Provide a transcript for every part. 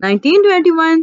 1921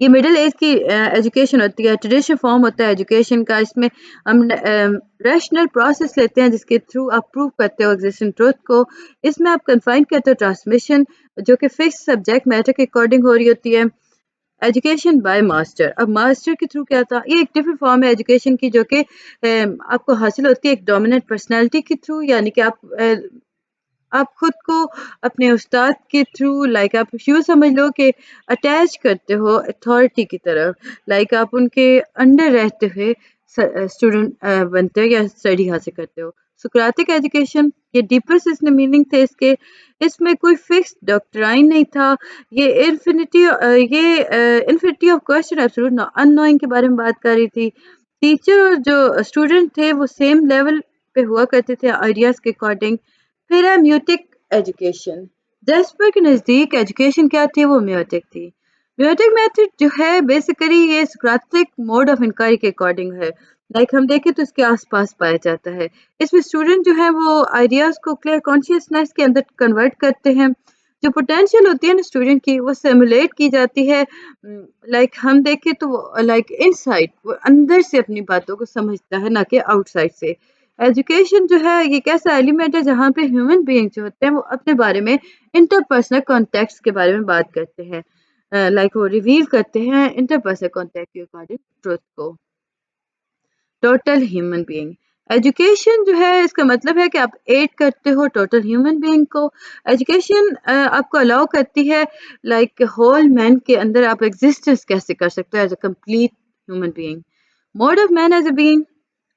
یہ middle age کی education ہوتی ہے، ٹریڈیشنل فارم ہوتا ہے ایجوکیشن کا. اس میں ہم ریشنل پروسیس لیتے ہیں جس کے تھرو آپ پروو کرتے ہو ایگزسٹنگ ٹروتھ کو. اس میں آپ کنفائن کرتے ہو ٹرانسمیشن جو کہ فکس سبجیکٹ میٹر کے اکارڈنگ ہو رہی ہوتی ہے. ایجوکیشن بائی ماسٹر، اب ماسٹر کے تھرو کیا تھا، یہ ایک ڈفرنٹ فارم ہے ایجوکیشن کی جو کہ آپ کو حاصل ہوتی ہے ایک ڈومیننٹ پرسنالٹی کے تھرو، یعنی کہ آپ خود کو اپنے استاد کے تھرو لائک آپ یوں سمجھ لو کہ اٹیچ کرتے ہو اتھارٹی کی طرف، لائک آپ ان کے انڈر رہتے ہوئے اسٹوڈنٹ بنتے ہو یا اسٹڈی حاصل کرتے ہو. سقراطک ایجوکیشن، یہ ڈیپر میننگ تھے اس کے، اس میں کوئی فکس ڈاکٹرائن نہیں تھا، یہ infinity of question absolute in knowing کے بارے میں بات کر رہی تھی. ٹیچر اور جو اسٹوڈنٹ تھے وہ سیم لیول پہ ہوا کرتے تھے آئیڈیاز کے اکارڈنگ. پھر ہے میوٹک ایجوکیشن. جیسپر کے نزدیک ایجوکیشن کیا تھی، وہ میوٹک تھی. میوٹک میتھڈ جو ہے بیسیکلی یہ سقراطک موڈ آف انکوائری کے اکارڈنگ ہے، لائک ہم دیکھیں تو اس کے آس پاس پایا جاتا ہے. اس میں اسٹوڈنٹ جو ہے وہ آئیڈیاز کو کلیئر کانشیسنیس کے اندر کنورٹ کرتے ہیں. جو پوٹینشیل ہوتی ہے نا اسٹوڈنٹ کی وہ سیمولیٹ کی جاتی ہے، لائک ہم دیکھیں تو لائک ان سائڈ وہ اندر سے اپنی باتوں کو سمجھتا ہے نہ کہ آؤٹ سائڈ سے. ایجوکیشن جو ہے یہ ایک ایسا ایلیمنٹ ہے جہاں پہ ہیومن بینگ جو ہوتے ہیں وہ اپنے بارے میں انٹرپرسنل کانٹیکٹس کے بارے میں بات کرتے ہیں، لائک وہ ریویل کرتے ہیں انٹرپرسنل کانٹیکٹ کے اکارڈنگ ٹروتھ کو. ٹوٹل ہیومن بینگ ایجوکیشن جو ہے اس کا مطلب ہے کہ آپ ایڈ کرتے ہو ٹوٹل ہیومن بینگ کو. ایجوکیشن آپ کو الاؤ کرتی ہے لائک ہول مین کے اندر آپ ایگزسٹنس کیسے کر سکتے ہو as a complete human being. Mode of man as a being,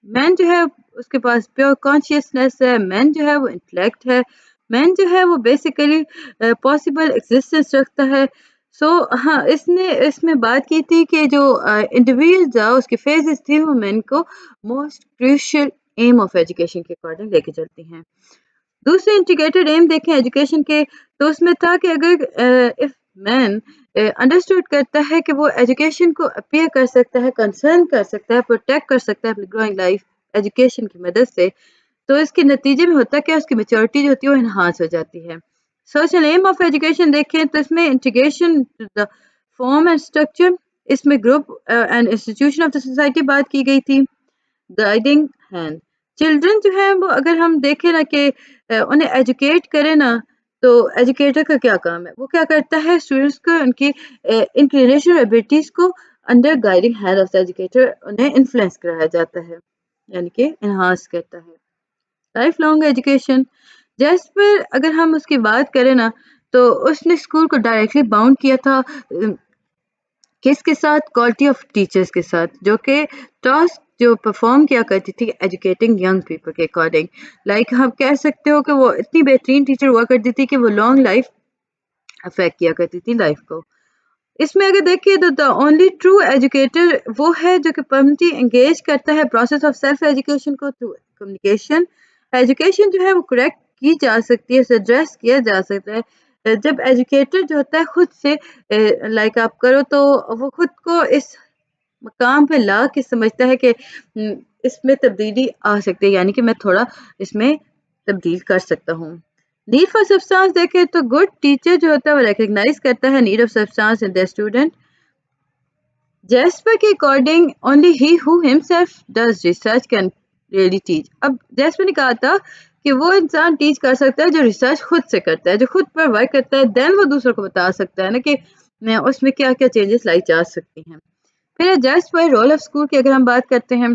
man جو ہے اس کے پاس پیور کانشیسنیس ہے، مین جو ہے وہ انٹلیکٹ ہے، مین جو ہے وہ بیسیکلی پاسبل ایگزسٹنس رکھتا ہے. سو ہاں اس میں بات کی تھی کہ جو انڈیویژ اس کی فیزز تھی وہ مین کو موسٹ کریشل ایم آف ایجوکیشن کے اکارڈنگ لے کے چلتی ہیں. دوسرے انٹیگریٹڈ ایم دیکھیں ایجوکیشن کے تو اس میں تھا کہ اگر اف مین انڈرسٹوڈ کرتا ہے کہ وہ ایجوکیشن کو اپیئر کر سکتا ہے، کنسرن کر سکتا ہے، پروٹیکٹ کر سکتا ہے اپنی گروئنگ لائف ایجوکیشن کی مدد سے، تو اس کے نتیجے میں ہوتا ہے کہ اس کی میچورٹی جو ہوتی ہے وہ انہانس ہو جاتی ہے. سوشل ایم آف ایجوکیشن دیکھیں تو اس میں انٹیگریشن فارم اینڈ اسٹرکچر، اس میں group and institution of the society بات کی گئی تھی. گائیڈنگ ہینڈ، چلڈرن جو ہے وہ اگر ہم دیکھیں نا کہ انہیں ایجوکیٹ کرے نا تو ایجوکیٹر کا کیا کام ہے، وہ کیا کرتا ہے اسٹوڈنٹس کو ان کی انکلینیشن ایبلٹیز کو under guiding hand of the educator انہیں انفلوئنس کرایا جاتا ہے، یعنی کہ انہانس کرتا ہے. لائف لانگ ایجوکیشن، جیس پر اگر ہم اس کی بات کریں نا تو اس نے اسکول کو ڈائریکٹلی باؤنڈ کیا تھا کس کے ساتھ، کوالٹی آف ٹیچرس کے ساتھ، جو کہ ٹاسک جو پرفارم کیا کرتی تھی ایجوکیٹنگ ینگ پیپل کے اکارڈنگ. لائک ہم کہہ سکتے ہو کہ وہ اتنی بہترین ٹیچر ہوا کرتی تھی کہ وہ لانگ لائف افیکٹ کیا کرتی تھی لائف کو. اس میں اگر دیکھیے تو دا اونلی ٹرو ایجوکیٹر وہ ہے جو کہ پرمنٹلی انگیج کرتا ہے پروسیس آف سیلف ایجوکیشن کو تھرو کمیونیکیشن. ایجوکیشن جو ہے وہ کریکٹ کی جا سکتی ہے، ایڈریس کیا جا سکتا ہے جب ایجوکیٹر جو ہوتا ہے خود سے لائک آپ کرو تو وہ خود کو اس مقام پہ لا کے سمجھتا ہے کہ اس میں تبدیلی آ سکتی ہے، یعنی کہ میں تھوڑا اس میں تبدیل کر سکتا ہوں. نیڈ فار سبسٹانس دیکھیں تو گڈ ٹیچر جو ہوتا ہے وہ ریکگنائز کرتا ہے need of substance in their student. Jasper کے according only he who himself does research can really teach. اب جیسپر نے کہا تھا کہ وہ انسان ٹیچ کر سکتا ہے جو ریسرچ خود سے کرتا ہے، جو خود پر ورک کرتا ہے، دین وہ دوسروں کو بتا سکتا ہے نا کہ اس میں کیا کیا چینجز لائی جا سکتی ہیں. پھر جیسپر رول آف اسکول کی اگر ہم بات کرتے ہیں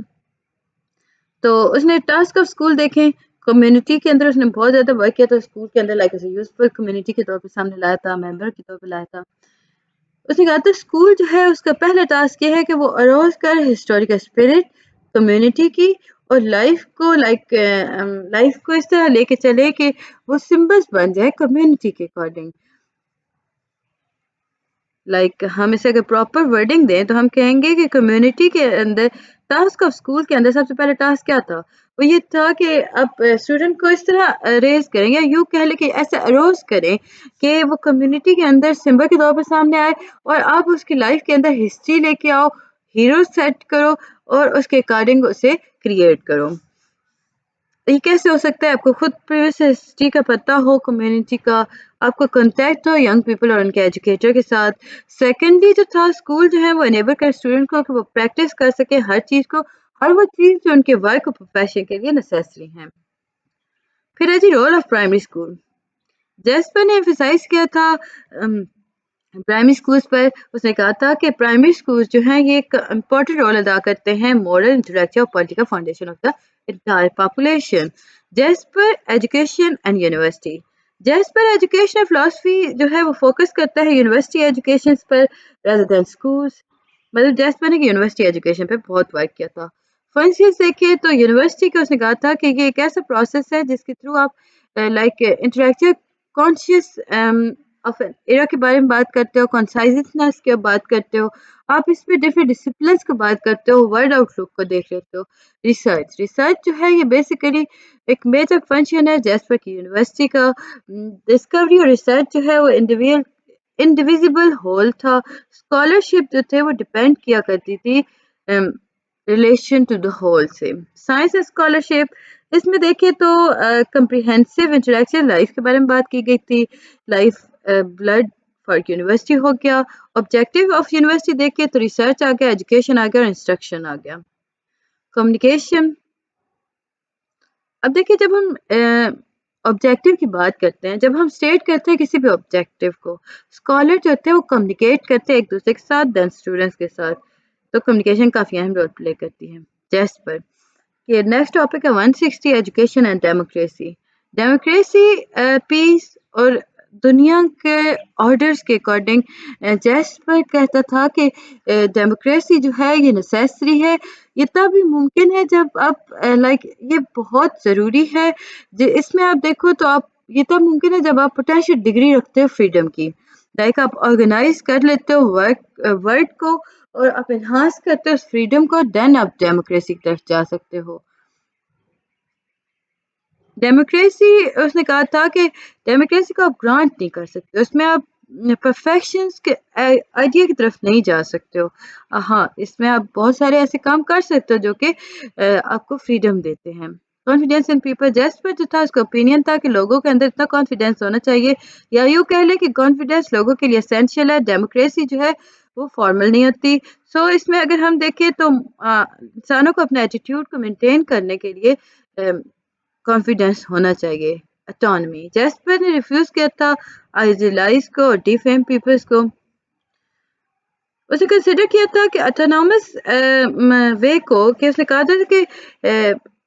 تو اس نے ٹاسک آف اسکول دیکھیں کمیونٹی کے اندر اس نے بہت زیادہ ورک کیا تھا اسکول کے اندر، لائک یوزفل کمیونٹی کے طور پہ سامنے لایا تھا، ممبر کے طور پہ لایا تھا. اس نے کہا تھا اسکول جو ہے اس کا پہلا ٹاسک یہ ہے کہ وہ اروز کر ہسٹوریکل اسپرٹ کمیونٹی کی اور لائف کو اس طرح لے کے چلے کہ وہ سمبلس بن جائے کمیونٹی کے اکارڈنگ. لائک ہم اسے اگر پراپر ورڈنگ دیں تو ہم کہیں گے کہ کمیونٹی کے اندر ٹاسک آف اسکول کے اندر سب سے پہلا ٹاسک کیا تھا، وہ یہ تھا کہ آپ اسٹوڈنٹ کو اس طرح ریز کریں یا یوں کہہ لیں کہ ایسے اروز کریں کہ وہ کمیونٹی کے اندر سمبل کے طور پر سامنے آئے اور آپ اس کی لائف کے اندر ہسٹری لے کے آؤ، ہیرو سیٹ کرو اور اس کے اکارڈنگ اسے کریٹ کرو. یہ کیسے ہو سکتا ہے؟ آپ کو خود پریویس ہسٹری کا پتہ ہو، کمیونٹی کا آپ کو کنٹیکٹ ہو ینگ پیپل اور ان کے ایجوکیٹر کے ساتھ. سیکنڈلی جو تھا اسکول جو ہے وہ انیبل کر اسٹوڈنٹ کو کہ وہ پریکٹس کر سکے ہر چیز کو، ہر وہ چیز جو ان کے ورک اور پروفیشن کے لیے نیسیسری ہیں. پھر ہے جی role of primary school. Jasper نے ایمفیسائز کیا تھا پرائمری اسکولس پر. اس نے کہا تھا کہ پرائمری اسکولس جو ہیں یہ ایک امپورٹنٹ رول ادا کرتے ہیں مورل، انٹلیکچوئل اور political foundation of the entire population. Jasper education and university. Jasper education اور فلاسفی جو ہے وہ فوکس کرتا ہے یونیورسٹی ایجوکیشن پر rather than schools. مطلب جیسپر نے یونیورسٹی ایجوکیشن پہ بہت ورک کیا تھا. فنکشنز دیکھیے تو یونیورسٹی کا اس نے کہا تھا کہ یہ ایک ایسا پروسیس ہے جس کے تھرو آپ لائک انٹلیکچوئل کانشیس آف ایرا کے بارے میں بات کرتے ہو، کنسائزنس کی بات کرتے ہو، آپ اس میں ڈفرینٹ ڈسپلنس کو بات کرتے ہو، ورڈ آؤٹ لک کو دیکھ لیتے ہو. ریسرچ جو ہے یہ بیسیکلی ایک میجر فنکشن ہے جیسپر کی یونیورسٹی کا. ڈسکوری اور ریسرچ جو ہے وہ انڈیویزیبل ہول تھا. اسکالرشپ جو تھے وہ ڈپینڈ کیا کرتی تھی ریلیشن ٹو دا ہول سے. سائنس اسکالرشپ اس میں دیکھیں تو کمپریہنسو انٹلیکچوئل لائف کے بارے میں بات کی گئی تھی. لائف بلڈ فار یونیورسٹی ہو گیا. آبجیکٹیو آف یونیورسٹی دیکھیں تو ریسرچ آ گیا، ایجوکیشن آ گیا اور انسٹرکشن آ گیا. کمیونیکیشن. اب دیکھیے جب ہم آبجیکٹیو کی بات کرتے ہیں، جب ہم اسٹیٹ کرتے ہیں کسی بھی آبجیکٹیو کو، اسکالر جو ہوتے ہیں وہ کمیونیکیٹ کرتے ہیں ایک دوسرے کے ساتھ دین اسٹوڈنٹس کے ساتھ. تو کمیونیکیشن کافی اہم رول پلے کرتی ہے. جیسپر کہ نیکسٹ ٹاپک ہے 160 ایجوکیشن اینڈ ڈیموکریسی. ڈیموکریسی پیس اور دنیا کے آرڈرز کے اکارڈنگ جیسپر کہتا تھا کہ ڈیموکریسی جو ہے یہ نیسیسری ہے. یہ تب بھی ممکن ہے جب آپ لائک یہ بہت ضروری ہے. اس میں آپ دیکھو تو آپ یہ تب ممکن ہے جب آپ پوٹینشیل ڈگری رکھتے ہو فریڈم کی. لائک آپ آرگنائز کر لیتے ہو ورڈ کو اور آپ انہانس کرتے ہو اس فریڈم کو، دین آپ ڈیموکریسی کی طرف جا سکتے ہو. ڈیموکریسی اس نے کہا تھا کہ ڈیموکریسی کو آپ گرانٹ نہیں کر سکتے، اس میں آپ پرفیکشنز کے آئیڈیا کی طرف نہیں جا سکتے ہو. ہاں اس میں آپ بہت سارے ایسے کام کر سکتے ہو جو کہ آپ کو فریڈم دیتے ہیں. Confidence in people. جیسپر جو تھا اس کا اوپینین تھا کہ لوگوں کے اندر اتنا کانفیڈینس ہونا چاہیے، یا یوں کہہ لیں کہ کانفیڈینس لوگوں کے لیے اسینشیل ہے. ڈیموکریسی جو ہے وہ فارمل نہیں ہوتی. سو اس میں اگر ہم دیکھیں تو انسانوں کو اپنے ایٹیٹیوڈ کو مینٹین کرنے کے لیے کانفیڈینس ہونا چاہیے. اٹانومی. جیسپر نے ریفیوز کیا تھا آئیڈیلائز کو اور ڈیفیم پیپلز کو. اس نے کنسیڈر کیا تھا کہ اٹانومس وے کو، کہ اس نے کہا تھا کہ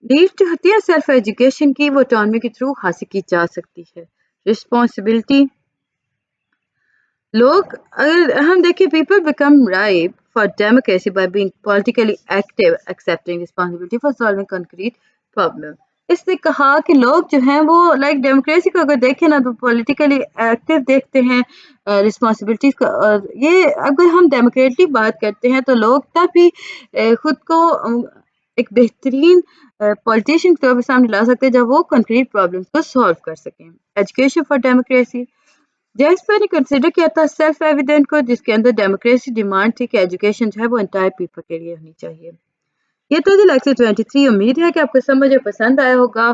نیڈ جو ہوتی ہے سیلف ایجوکیشن کی وہ اٹانومی کے تھرو حاصل کی جا سکتی ہے. رسپانسبلٹی. لوگ اگر ہم دیکھیں people become ripe for democracy by being politically active accepting responsibility for solving concrete problem. اس نے کہا کہ لوگ جو ہیں وہ لائک ڈیموکریسی کو اگر دیکھیں نا تو پولیٹیکلی ایکٹیو دیکھتے ہیں رسپانسبلٹیز کو. اور یہ اگر ہم ڈیموکریٹلی بات کرتے ہیں تو لوگ تب ہی خود کو ایک بہترین پولیٹیشین کے طور پر سامنے لا سکتے ہیں جب وہ کنکریٹ پرابلمس کو سالو کر سکیں. Education for democracy. جیسپر نے کنسیڈر کیا تھا سیلف ایویڈنٹ کو، جس کے اندر ڈیموکریسی ڈیمانڈ تھی کہ ایجوکیشن جو ہے وہ انٹائر پیپل کے لیے ہونی چاہیے. یہ تو جی لیکچر 23. امید ہے کہ آپ کو سمجھ اور پسند آیا ہوگا.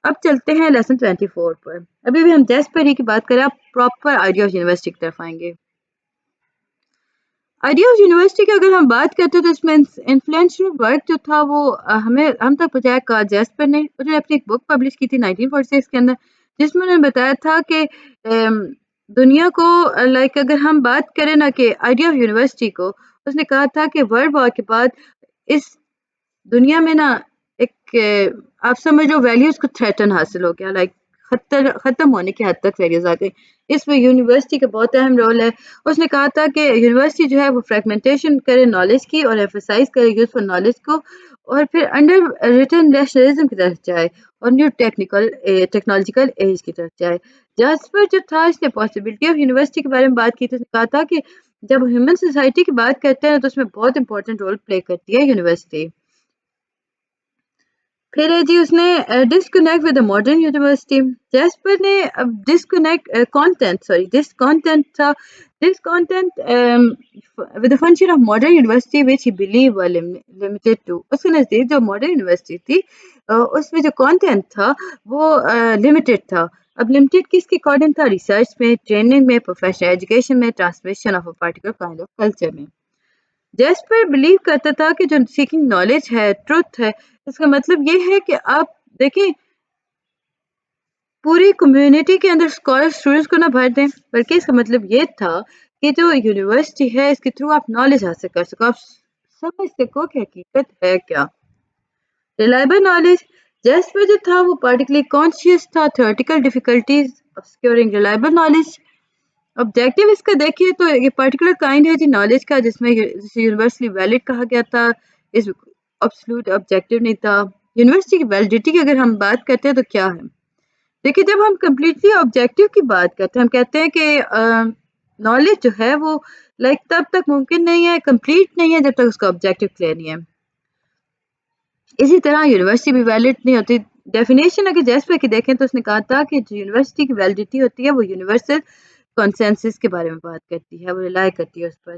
اب چلتے ہیں لیسن 24 پر. ابھی بھی ہم جیسپر کی بات کریں، آپ پراپر آئیڈیا آف یونیورسٹی کی طرف آئیں گے. آئیڈیا آف یونیورسٹی کی اگر ہم بات کرتے ہیں تو اس میں انفلوئنشل ورک جو تھا وہ ہم تک پہنچایا کا جیسپر نے. انہوں نے اپنی ایک بک پبلش کی تھی 1946 کے اندر، جس میں انہوں نے بتایا تھا کہ دنیا کو لائک اگر ہم بات کریں نا کہ آئیڈیا آف یونیورسٹی کو، اس نے کہا تھا کہ ورلڈ وار کے بعد اس دنیا میں نا ایک آپ سمجھ لو ویلیوز کو تھریٹن حاصل ہو گیا، لائک ختم ہونے کی حد تک ویلیوز آ گئی. اس میں یونیورسٹی کا بہت اہم رول ہے. اس نے کہا تھا کہ یونیورسٹی جو ہے وہ فریگمنٹیشن کرے نالج کی اور ایمفسائز کرے یوز فار نالج کو، اور پھر انڈر ریٹن نیشنلزم کی طرف جائے اور نیو ٹیکنالوجیکل ایج کی طرف جائے. جاسپر جو تھا اس نے پاسبلٹی آف یونیورسٹی کے بارے میں بات کی تھی. اس نے کہا تھا کہ جب ہیومن سوسائٹی کی بات کرتے ہیں تو اس میں بہت امپورٹنٹ رول پلے کرتی ہے یونیورسٹی. پھر ہے جی اس نے disconnect with modern university. Jasper نے اب ڈسکنیکٹ دس کانٹینٹ تھا this content with function of modern university which he believe limited to. اس کے نزدیک جو ماڈرن یونیورسٹی تھی اس میں جو کانٹینٹ تھا وہ لمیٹڈ تھا. اب لمیٹڈ کس کے اکارڈنگ تھا؟ ریسرچ میں، ٹریننگ میں، پروفیشنل ایجوکیشن میں، transmission of a particular kind of culture میں. جیسپر بلیو کرتا تھا کہ جو سیکنگ نالج ہے، ٹروتھ ہے، اس کا مطلب یہ ہے کہ آپ دیکھیں پوری کمیونٹی کے اندر اسکالر اسٹوڈنٹس کو نہ بھر دیں، بلکہ اس کا مطلب یہ تھا کہ جو یونیورسٹی ہے اس کے تھرو آپ نالج حاصل کر سکو، آپ سمجھ سکو کہ حقیقت ہے کیا. Reliable knowledge. جیسپر جو تھا وہ پارٹیکولرلی کانشیس تھا theoretical difficulties of securing reliable knowledge. Objective اس کا دیکھیے تو یہ پرٹیکولر کائنڈ ہے جی نالج کا جس میں جسے یونیورسلی ویلڈ کہا گیا تھا. اس ابسولوٹ آبجیکٹیو نہیں تھا. یونیورسٹی کی ویلڈیٹی کی اگر ہم بات کرتے ہیں تو کیا ہے؟ دیکھیے جب ہم کمپلیٹلی آبجیکٹیو کی بات کرتے ہیں ہم کہتے ہیں کہ نالج جو ہے وہ تب تک ممکن نہیں ہے، کمپلیٹ نہیں ہے جب تک اس کا آبجیکٹیو کلیئر نہیں ہے. اسی طرح یونیورسٹی بھی ویلڈ نہیں ہوتی. ڈیفینیشن اگر جیسپر کی دیکھیں تو اس نے کہا تھا کہ جو یونیورسٹی کی ویلڈیٹی ہوتی ہے وہ یونیورسل کنسنسس کے بارے میں بات کرتی ہے، وہ ریلائی کرتی ہے اس پر.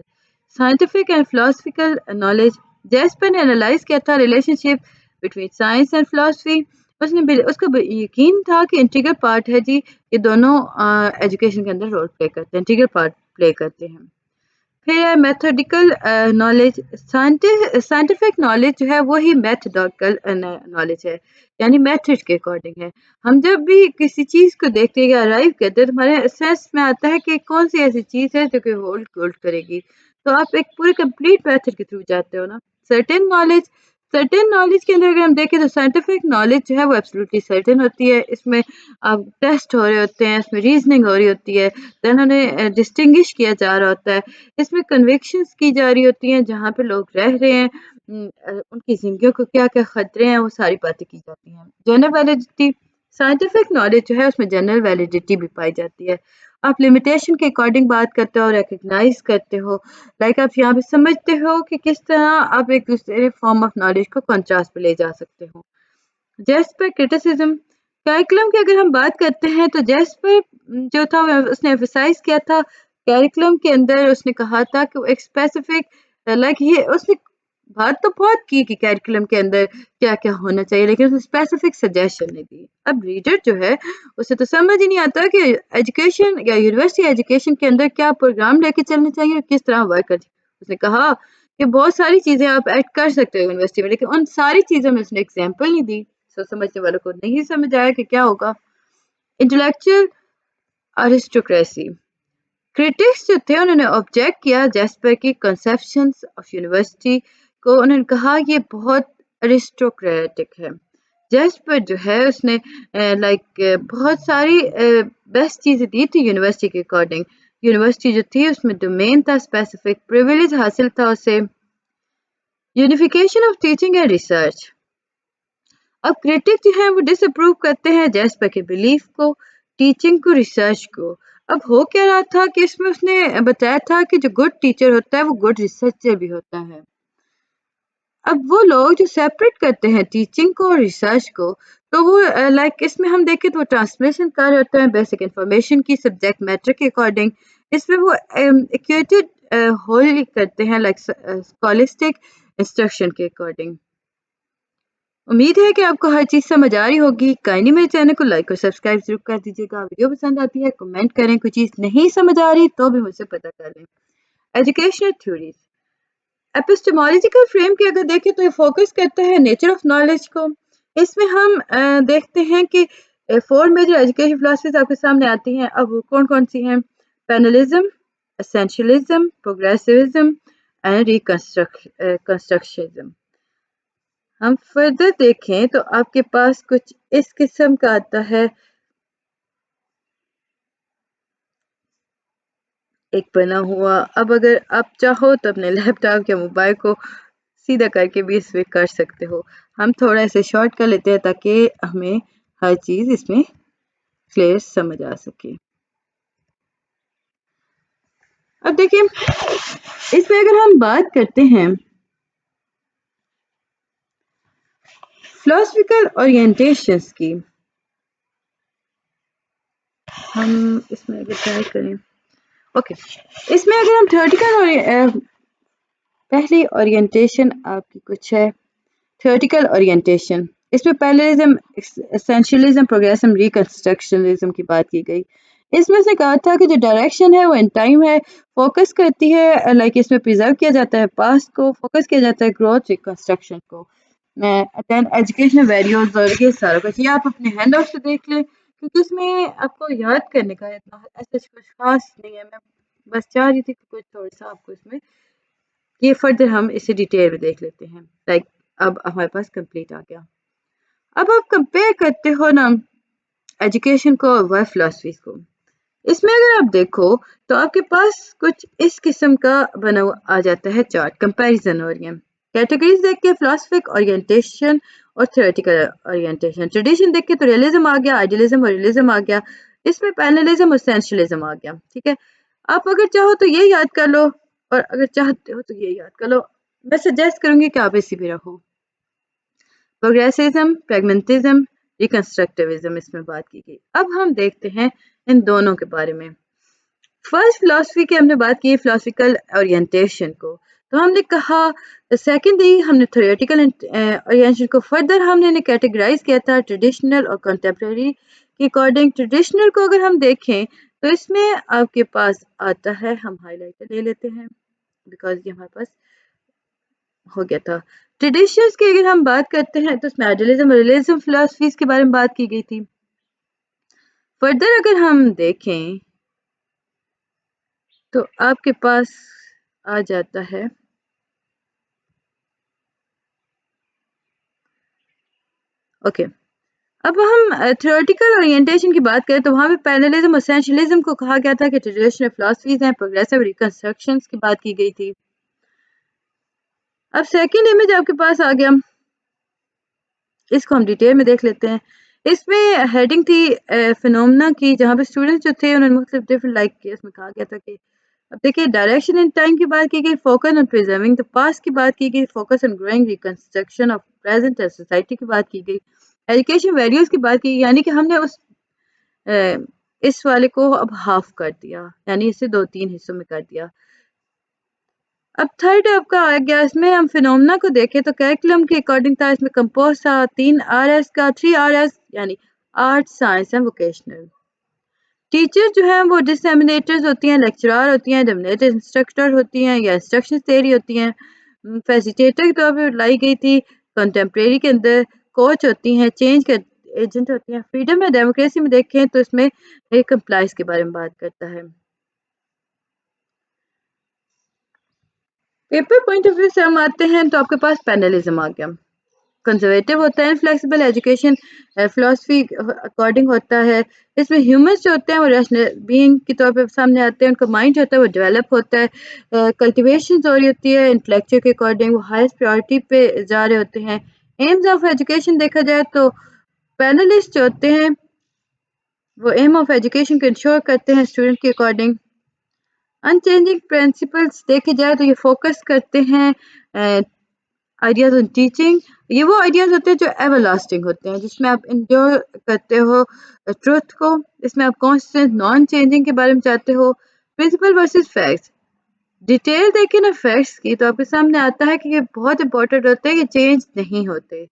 Scientific and philosophical knowledge. Jasper نے انالائز کیا تھا relationship between science and philosophy. اس کا یقین تھا کہ انٹیگرل پارٹ ہے جی، یہ دونوں ایجوکیشن کے اندر رول پلے کرتے ہیں، انٹیگرل پارٹ پلے کرتے ہیں. پھر ہے میتھوڈیکل نالج. سائنٹیفک نالج جو ہے وہی میتھڈیکل نالج ہے، یعنی میتھڈ کے اکارڈنگ ہے. ہم جب بھی کسی چیز کو دیکھتے ہیں یا ارائیو کرتے ہیں تو ہمارے اسیس میں آتا ہے کہ کون سی ایسی چیز ہے جو کہ ہولڈ کرے گی. تو آپ ایک پورے کمپلیٹ میتھڈ کے تھرو جاتے ہو نا. سرٹن نالج کے اندر اگر ہم دیکھیں تو سائنٹیفک نالج جو ہے وہ ایبسولوٹلی سرٹن ہوتی ہے. اس میں ٹیسٹ ہو رہے ہوتے ہیں، اس میں ریزننگ ہو رہی ہوتی ہے، دین انہیں ڈسٹنگش کیا جا رہا ہوتا ہے. اس میں کنوکشنز کی جا رہی ہوتی ہیں جہاں پہ لوگ رہ رہے ہیں، ان کی زندگیوں کو کیا کیا خطرے ہیں وہ ساری باتیں کی جاتی ہیں. General validity. سائنٹیفک نالج جو ہے اس میں جنرل ویلیڈیٹی بھی پائی جاتی ہے. آپ لمیٹیشن کے اکارڈنگ بات کرتے ہو، ریکگنائز کرتے ہو، آپ یہاں پہ سمجھتے ہو کہ کس طرح آپ ایک دوسرے فارم آف نالج کو کنٹراسٹ پہ لے جا سکتے ہو. Jasper criticism. کیریکلم کی اگر ہم بات کرتے ہیں تو جیسپر جو تھا اس نے ایمفسائز کیا تھا کیریکلم کے اندر. اس نے کہا تھا کہ وہ ایک اسپیسیفک اس نے بات تو بہت کی کہ کیریکلم کے اندر کیا کیا ہونا چاہیے، لیکن اس نے اسپیسیفک سجیشن نہیں دی. اب ریڈر جو ہے اسے تو سمجھ ہی نہیں آتا کہ ایجوکیشن یا یونیورسٹی ایجوکیشن کے اندر کیا پروگرام لے کے چلنے چاہیے اور کس طرح ورک کرتی. اس نے کہا کہ بہت ساری چیزیں آپ ایڈ کر سکتے ہو یونیورسٹی میں، لیکن ان ساری چیزوں میں اس نے ایگزامپل نہیں دی. سمجھنے والوں کو نہیں سمجھ آیا کہ کیا ہوگا. انٹلیکچوئل ارسٹوکریسی. کرٹکس جو تھے انہوں نے آبجیکٹ کیا جیسپر کی کنسیپشنز آف یونیورسٹی کو. انہوں نے کہا یہ بہت ارسٹوکریٹک ہے. جیسپر جو ہے اس نے بہت ساری بیسٹ چیزیں دی تھی یونیورسٹی کے اکارڈنگ. یونیورسٹی جو تھی اس میں ڈومین تھا، اسپیسیفک پریویلیج حاصل تھا اسے. Unification of teaching and research. اب کرٹک جو ہیں وہ ڈس اپروو کرتے ہیں جیسپر کے بلیف کو، ٹیچنگ کو، ریسرچ کو. اب ہو کیا رہا تھا کہ اس میں اس نے بتایا تھا کہ جو گڈ ٹیچر ہوتا ہے وہ گڈ ریسرچر بھی ہوتا ہے. اب وہ لوگ جو سیپریٹ کرتے ہیں ٹیچنگ کو اور ریسرچ کو تو وہ اس میں ہم دیکھیں تو وہ ٹرانسمیشن کر رہے ہوتے ہیں بیسک انفارمیشن کی سبجیکٹ میٹر کے اکارڈنگ. اس میں وہ ایکویٹڈ ہول کرتے ہیں اسکالسٹک انسٹرکشن کے اکارڈنگ. امید ہے کہ آپ کو ہر چیز سمجھ آ رہی ہوگی. کائنڈلی میرے چینل کو لائک اور سبسکرائب ضرور کر دیجیے گا. ویڈیو پسند آتی ہے کمنٹ کریں، کوئی چیز نہیں سمجھ آ رہی تو بھی مجھ سے پتہ کر لیں. Educational theories. ایپسٹمولوجیکل فریم کی اگر دیکھیں تو یہ فوکس کرتا ہے نیچر آف نالج کو. اس میں ہم دیکھتے ہیں کہ 4 میجر ایجوکیشن فلاسفیز آپ کے سامنے آتی ہیں. اب وہ کون کون سی ہیں؟ پینلزم، اسینشلزم، پروگریسوزم اینڈ ریکنسٹرکشنزم. ہم فردر دیکھیں تو آپ کے پاس کچھ اس قسم کا آتا ہے. ایک بنا ہوا. اب اگر آپ چاہو تو اپنے لیپ ٹاپ یا موبائل کو سیدھا کر کے بھی اس میں کر سکتے ہو. ہم تھوڑا اسے شارٹ کر لیتے ہیں تاکہ ہمیں ہر چیز اس میں کلیئر سمجھ آ سکے. اب دیکھیں اس میں اگر ہم بات کرتے ہیں فلاسفیکل اورینٹیشنس کی ہم اس میں اگر ٹرائی کریں اوکے اس میں اگر ہم تھیورٹیکل اور پہلی اورینٹیشن آپ کی کچھ ہے تھیورٹیکل اورینٹیشن اس میں پیرللزم ایسینشلزم پروگریسم ریکنسٹرکشنزم کی بات کی گئی اس میں سے کہا تھا کہ جو ڈائریکشن ہے وہ ان ٹائم ہے فوکس کرتی ہے لائک اس میں پریزرو کیا جاتا ہے پاسٹ کو فوکس کیا جاتا ہے گروتھ ریکنسٹرکشن کو دین ایجوکیشن ویلیوز اور یہ سارا کچھ یہ آپ اپنے ہینڈ آؤٹ سے دیکھ لیں کیونکہ اس میں آپ کو یاد کرنے کا اتنا ایسا کچھ خاص نہیں ہے میں بس چاہ رہی تھی کہ کچھ تھوڑا سا آپ کو اس میں یہ فردر ہم اسے ڈیٹیل میں دیکھ لیتے ہیں لائک اب ہمارے پاس کمپلیٹ آ گیا اب آپ کمپیئر کرتے ہو نا ایجوکیشن کو اور ورک فلاسفیز کو اس میں اگر آپ دیکھو تو آپ کے پاس کچھ اس قسم کا بنا آ جاتا ہے چارٹ کمپیریزن ہو رہی ہے کیٹیگریز دیکھ کے فلاسفک اورینٹیشن اور تھیوریٹیکل اورینٹیشن ٹریڈیشن دیکھ کے تو ریئلزم آ گیا آئیڈیلزم اور ریئلزم آ گیا اس میں پینلزم اور سینشلزم آ گیا ٹھیک ہے آپ اگر چاہو تو یہ یاد کر لو اور اگر چاہتے ہو تو یہ یاد کر لو میں سجیسٹ کروں گی کہ آپ اسی بھی رہو پروگریسزم پریگمنٹزم ریکنسٹرکٹیوزم اس میں بات کی گئی اب ہم دیکھتے ہیں ان دونوں کے بارے میں فرسٹ فلاسفی کی ہم نے بات کی فلاسفیکل اورینٹیشن کو تو ہم نے کہا سیکنڈلی ہم نے تھیوریٹیکل اورینٹیشن کو فردر ہم نے کیٹیگرائز کیا تھا ٹریڈیشنل اور کنٹمپریری کے اکارڈنگ ٹریڈیشنل کو اگر ہم دیکھیں تو اس میں آپ کے پاس آتا ہے ہم ہائی لائٹر لے لیتے ہیں بیکاز یہ ہمارے پاس ہو گیا تھا ٹریڈیشنز کی اگر ہم بات کرتے ہیں تو اس میں آئیڈیلزم اور ریئلزم فلاسفیز کے بارے میں بات کی گئی تھی فردر اگر ہم دیکھیں تو آپ کے پاس آ جاتا ہے اوکے اب ہم تھیوریٹیکل اورینٹیشن کی بات کریں تو وہاں پہ پینلزم اور اسینشلزم کو کہا گیا تھا کہ ٹریڈیشنل فلاسفیز ہیں پروگریسو ریکنسٹرکشنز کی بات کی گئی تھی اب سیکنڈ امیج آپ کے پاس آ گیا اس کو ہم ڈیٹیل میں دیکھ لیتے ہیں اس میں ہیڈنگ تھی فینومنا کی جہاں پہ اسٹوڈنٹس جو تھے انہوں نے مختلف ڈفرنٹ لائک اس میں کہا گیا تھا کہ اب دیکھیے ڈائریکشن ان ٹائم کی بات کی گئی فوکس آن پریزرونگ دا پاسٹ کی بات کی گئی focus on growing reconstruction of present society کی بات کی گئی ایجوکیشن ویلیوز کی بات کی یعنی کہ ہم نے اس والے کو اب ہاف کر دیا یعنی اسے 2-3 حصوں میں کر دیا اب تھرڈ آپ کا آ گیا اس میں ہم فینومنا کو دیکھیں تو کیریکولم کے اکارڈنگ تھا اس میں کمپوز تھا 3 RS کا 3 RS یعنی art science and vocational teacher جو ہیں وہ ڈسیمینیٹرز ہوتی ہیں لیکچرار ہوتی ہیں ڈومینیٹر انسٹرکٹر ہوتی ہیں یا انسٹرکشن تھیوری ہوتی ہیں فیسیلیٹیٹر کے طور پہ لائی گئی تھی کنٹمپریری کے اندر کوچ ہوتی ہیں چینج کے ایجنٹ ہوتی ہیں فریڈم یا ڈیموکریسی میں دیکھیں تو اس میں کمپلائنس کے بارے میں بات کرتا ہے پیپر پوائنٹ آف ویو سے ہم آتے ہیں تو آپ کے پاس پینلزم آ گیا کنزرویٹو ہوتا ہے فلیکسیبل ایجوکیشن فلاسفی اکارڈنگ ہوتا ہے اس میں ہیومنس جو ہوتے ہیں وہ ریشنل بینگ کے طور پہ سامنے آتے ہیں ان کا مائنڈ جو ہوتا ہے وہ ڈیولپ ہوتا ہے کلٹیویشن ہو رہی ہوتی ہے انٹلیکچر کے اکارڈنگ وہ ہائیسٹ پرائورٹی پہ جا رہے ہوتے ہیں ایمز آف ایجوکیشن دیکھا جائے تو پینلسٹ جو ہوتے ہیں وہ ایم آف ایجوکیشن کو انشور کرتے ہیں اسٹوڈنٹ کے اکارڈنگ انچینجنگ پرنسپلس دیکھے جائے تو یہ فوکس کرتے ہیں آئیڈیاز آن ٹیچنگ یہ وہ آئیڈیاز ہوتے ہیں جو ایور لاسٹنگ ہوتے ہیں جس میں آپ انجوائے کرتے ہو ٹروتھ کو اس میں آپ کانسٹنٹ نان چینجنگ کے بارے میں چاہتے ہو پرنسپل ورسز فیکٹس ڈیٹیل دیکھیں نا فیکٹس کی تو آپ کے سامنے آتا ہے کہ یہ بہت امپورٹنٹ ہوتا ہے کہ چینج نہیں ہوتے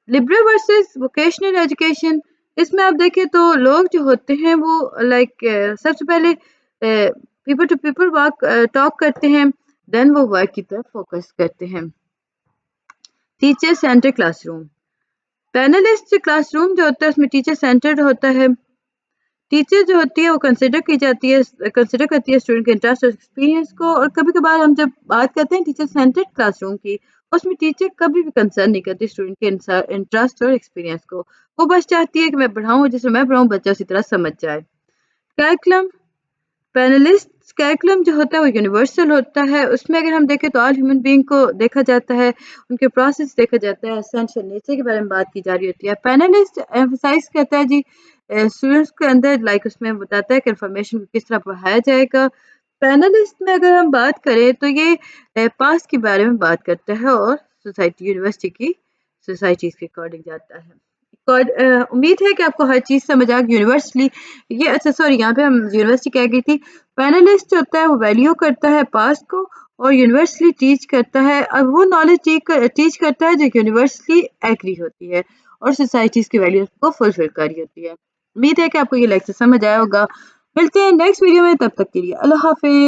لبرل ورسز ووکیشنل ایجوکیشن اس میں آپ دیکھیں تو لوگ جو ہوتے ہیں وہ لائک سب سے پہلے پیپل ٹو پیپل ٹاک کرتے ہیں دین وہ ورک کی طرف فوکس کرتے ہیں teacher centre class room panellist class room جو ہوتا ہے اس میں ٹیچر سینٹرڈ ہوتا ہے ٹیچر جو ہوتی ہے وہ کنسیڈر کی جاتی ہے کنسیڈر کرتی ہے اسٹوڈنٹ کے انٹرسٹ اور ایکسپیرینس کو اور کبھی کبھار ہم جب بات کرتے ہیں ٹیچر سینٹرڈ کلاس روم کی اس میں ٹیچر کبھی بھی کنسرن نہیں کرتی اسٹوڈنٹ کے انٹرسٹ اور ایکسپیرینس کو وہ بس چاہتی ہے کہ میں پڑھاؤں جس میں میں پڑھاؤں بچہ اسی طرح سمجھ جائے کریکولم پینلسٹ کریکولم جو ہوتا ہے وہ یونیورسل ہوتا ہے اس میں اگر ہم دیکھیں تو آل ہیومن بینگ کو دیکھا جاتا ہے ان کے پروسیس دیکھا جاتا ہے اسینشل نیچر کے بارے میں بات کی جا رہی ہوتی ہے پینلسٹ ایمفسائز کرتا ہے جی اسٹوڈنٹس کے اندر لائک اس میں بتاتا ہے کہ انفارمیشن کو کس طرح پڑھایا جائے گا پینلسٹ میں اگر ہم بات کریں تو یہ پاسٹ کے بارے میں بات کرتا ہے اور سوسائٹی یونیورسٹی کی سوسائٹیز کے اکارڈنگ جاتا ہے. امید ہے کہ آپ کو ہر چیز سمجھ آ گئی. یونیورسلی یہ اچھا سوری یہاں پہ ہم یونیورسٹی کہہ گئی تھی. پینلسٹ جو ہوتا ہے وہ ویلیو کرتا ہے پاسٹ کو اور یونیورسلی ٹیچ کرتا ہے. اب وہ نالج ٹیچ کرتا ہے جو یونیورسلی ایگری ہوتی ہے اور سوسائٹیز کی ویلیوز کو فلفل کری ہوتی ہے. امید ہے کہ آپ کو یہ لیکچر سمجھ آیا ہوگا. ملتے ہیں نیکسٹ ویڈیو میں, تب تک کے لیے اللہ حافظ.